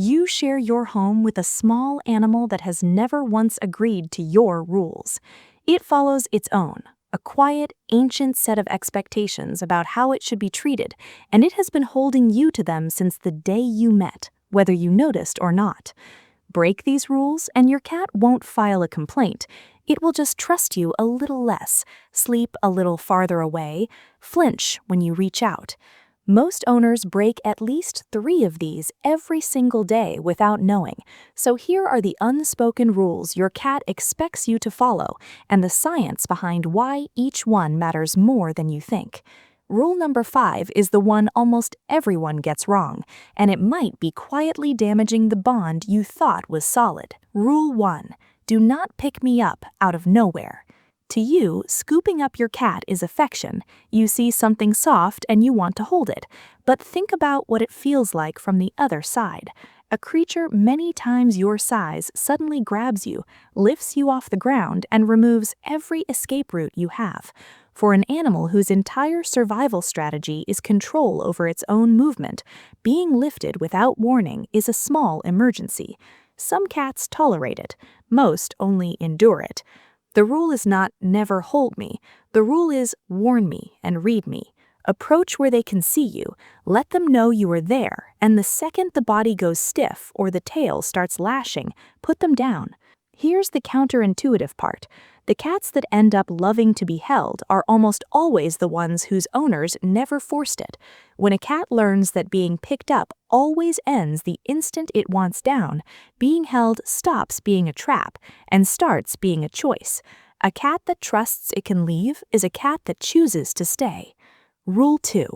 You share your home with a small animal that has never once agreed to your rules. It follows its own, a quiet, ancient set of expectations about how it should be treated, and it has been holding you to them since the day you met, whether you noticed or not. Break these rules, and your cat won't file a complaint. It will just trust you a little less, sleep a little farther away, flinch when you reach out. Most owners break at least 3 of these every single day without knowing, so here are the unspoken rules your cat expects you to follow and the science behind why each one matters more than you think. Rule number 5 is the one almost everyone gets wrong, and it might be quietly damaging the bond you thought was solid. Rule 1. Do not pick me up out of nowhere. To you, scooping up your cat is affection. You see something soft and you want to hold it. But think about what it feels like from the other side. A creature many times your size suddenly grabs you, lifts you off the ground, and removes every escape route you have. For an animal whose entire survival strategy is control over its own movement, being lifted without warning is a small emergency. Some cats tolerate it, most only endure it. The rule is not never hold me. The rule is warn me and read me. Approach where they can see you, let them know you are there, and the second the body goes stiff or the tail starts lashing, put them down. Here's the counterintuitive part. The cats that end up loving to be held are almost always the ones whose owners never forced it. When a cat learns that being picked up always ends the instant it wants down, being held stops being a trap and starts being a choice. A cat that trusts it can leave is a cat that chooses to stay. Rule 2.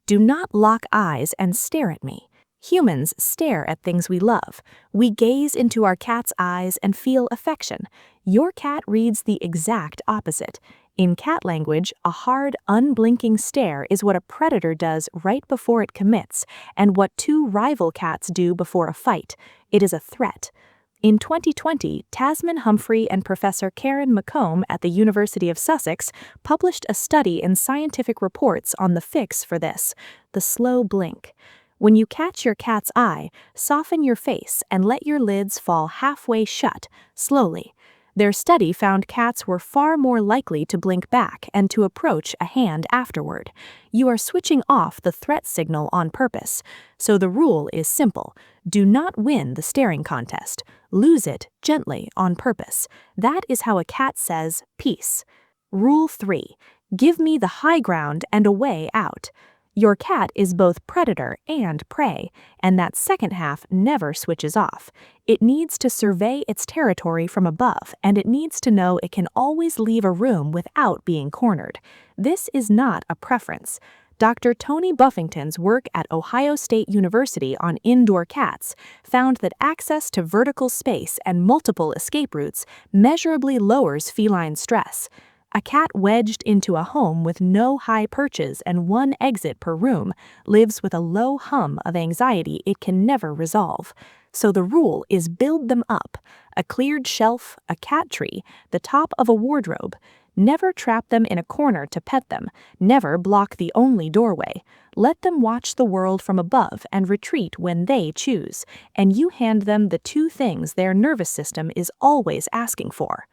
Do not lock eyes and stare at me. Humans stare at things we love. We gaze into our cat's eyes and feel affection. Your cat reads the exact opposite. In cat language, a hard, unblinking stare is what a predator does right before it commits, and what 2 rival cats do before a fight. It is a threat. In 2020, Tasman Humphrey and Professor Karen McComb at the University of Sussex published a study in Scientific Reports on the fix for this, the slow blink. When you catch your cat's eye, soften your face and let your lids fall halfway shut, slowly. Their study found cats were far more likely to blink back and to approach a hand afterward. You are switching off the threat signal on purpose. So the rule is simple. Do not win the staring contest. Lose it gently on purpose. That is how a cat says peace. Rule 3. Give me the high ground and a way out. Your cat is both predator and prey, and that second half never switches off. It needs to survey its territory from above, and it needs to know it can always leave a room without being cornered. This is not a preference. Dr. Tony Buffington's work at Ohio State University on indoor cats found that access to vertical space and multiple escape routes measurably lowers feline stress. A cat wedged into a home with no high perches and 1 exit per room lives with a low hum of anxiety it can never resolve. So the rule is build them up. A cleared shelf, a cat tree, the top of a wardrobe. Never trap them in a corner to pet them. Never block the only doorway. Let them watch the world from above and retreat when they choose. And you hand them the 2 things their nervous system is always asking for.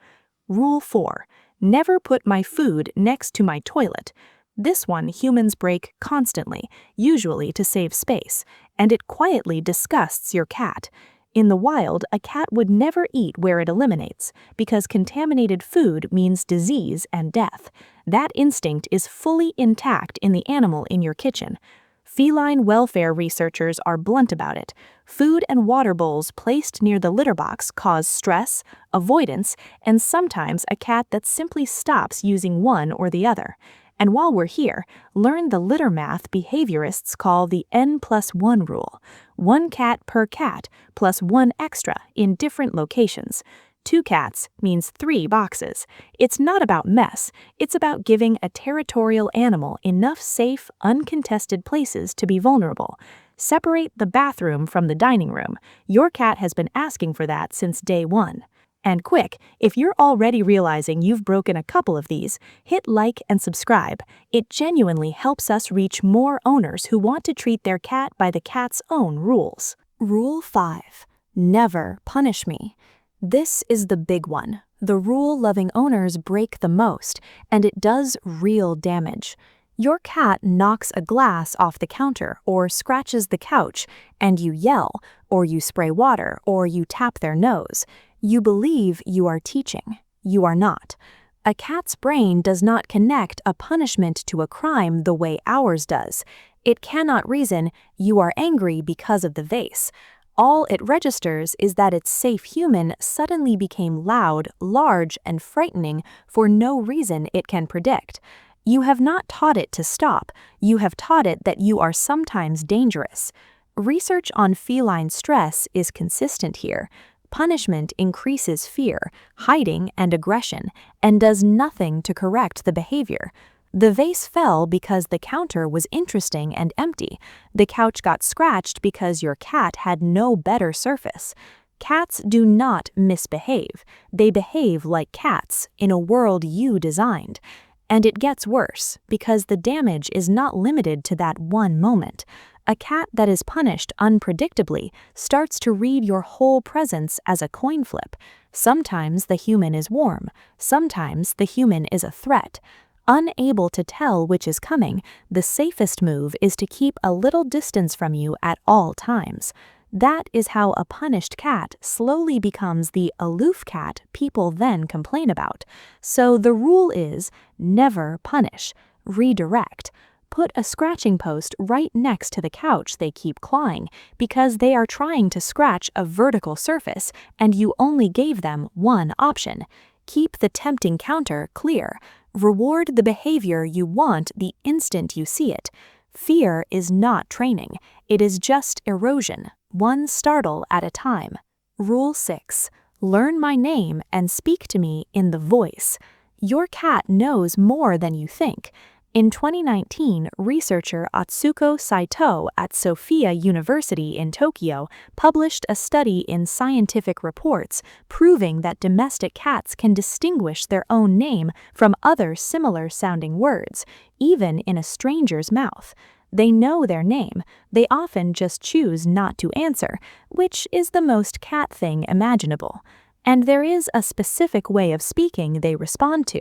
Rule 4. Never put my food next to my toilet. This one humans break constantly, usually to save space, and it quietly disgusts your cat. In the wild, a cat would never eat where it eliminates, because contaminated food means disease and death. That instinct is fully intact in the animal in your kitchen. Feline welfare researchers are blunt about it. Food and water bowls placed near the litter box cause stress, avoidance, and sometimes a cat that simply stops using one or the other. And while we're here, learn the litter math behaviorists call the N+1 rule. 1 cat per cat plus 1 extra in different locations. 2 cats means 3 boxes. It's not about mess. It's about giving a territorial animal enough safe, uncontested places to be vulnerable. Separate the bathroom from the dining room. Your cat has been asking for that since day 1. And quick, if you're already realizing you've broken a couple of these, hit like and subscribe. It genuinely helps us reach more owners who want to treat their cat by the cat's own rules. Rule 5. Never punish me. This is the big one. The rule loving owners break the most, and it does real damage. Your cat knocks a glass off the counter or scratches the couch, and you yell, or you spray water, or you tap their nose. You believe you are teaching. You are not. A cat's brain does not connect a punishment to a crime the way ours does. It cannot reason, "You are angry because of the vase." All it registers is that its safe human suddenly became loud, large, and frightening for no reason it can predict. You have not taught it to stop. You have taught it that you are sometimes dangerous. Research on feline stress is consistent here. Punishment increases fear, hiding, and aggression, and does nothing to correct the behavior. The vase fell because the counter was interesting and empty. The couch got scratched because your cat had no better surface. Cats do not misbehave. They behave like cats in a world you designed. And it gets worse because the damage is not limited to that one moment. A cat that is punished unpredictably starts to read your whole presence as a coin flip. Sometimes the human is warm. Sometimes the human is a threat. Unable to tell which is coming, the safest move is to keep a little distance from you at all times. That is how a punished cat slowly becomes the aloof cat people then complain about. So the rule is never punish, redirect. Put a scratching post right next to the couch they keep clawing because they are trying to scratch a vertical surface and you only gave them one option. Keep the tempting counter clear. Reward the behavior you want the instant you see it. Fear is not training. It is just erosion, one startle at a time. Rule 6. Learn my name and speak to me in the voice. Your cat knows more than you think. In 2019, researcher Atsuko Saito at Sophia University in Tokyo published a study in Scientific Reports proving that domestic cats can distinguish their own name from other similar-sounding words, even in a stranger's mouth. They know their name, they often just choose not to answer, which is the most cat thing imaginable. And there is a specific way of speaking they respond to.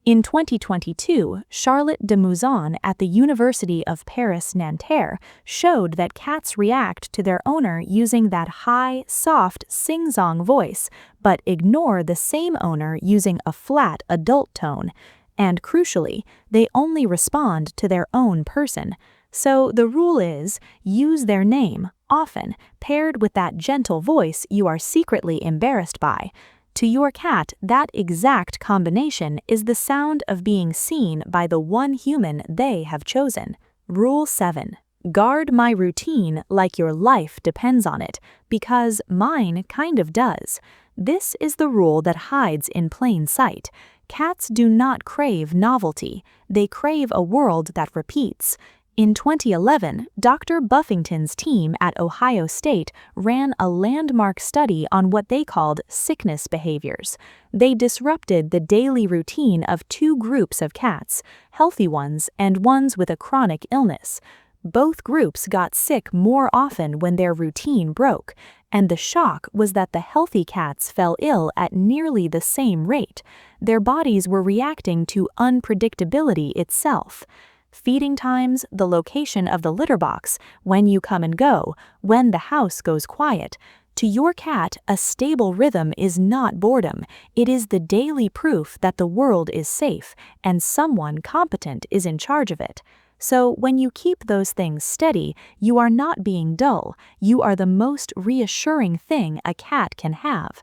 In 2022, Charlotte de Mouzon at the University of Paris-Nanterre showed that cats react to their owner using that high, soft, sing-song voice, but ignore the same owner using a flat adult tone. And crucially, they only respond to their own person. So the rule is, use their name, often, paired with that gentle voice you are secretly embarrassed by. To your cat, that exact combination is the sound of being seen by the one human they have chosen. Rule 7. Guard my routine like your life depends on it, because mine kind of does. This is the rule that hides in plain sight. Cats do not crave novelty. They crave a world that repeats. In 2011, Dr. Buffington's team at Ohio State ran a landmark study on what they called sickness behaviors. They disrupted the daily routine of two groups of cats, healthy ones and ones with a chronic illness. Both groups got sick more often when their routine broke, and the shock was that the healthy cats fell ill at nearly the same rate. Their bodies were reacting to unpredictability itself. Feeding times, the location of the litter box, when you come and go, when the house goes quiet. To your cat, a stable rhythm is not boredom. It is the daily proof that the world is safe and someone competent is in charge of it. So when you keep those things steady, you are not being dull. You are the most reassuring thing a cat can have.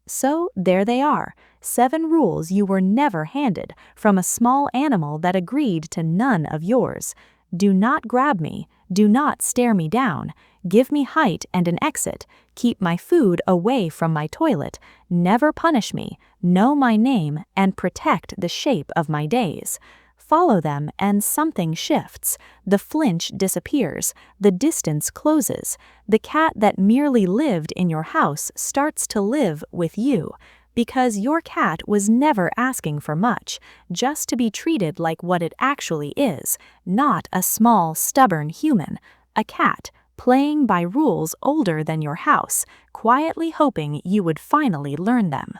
So there they are, 7 rules you were never handed from a small animal that agreed to none of yours. Do not grab me. Do not stare me down. Give me height and an exit. Keep my food away from my toilet. Never punish me. Know my name and protect the shape of my days. Follow them and something shifts. The flinch disappears. The distance closes. The cat that merely lived in your house starts to live with you. Because your cat was never asking for much, just to be treated like what it actually is, not a small, stubborn human. A cat, playing by rules older than your house, quietly hoping you would finally learn them.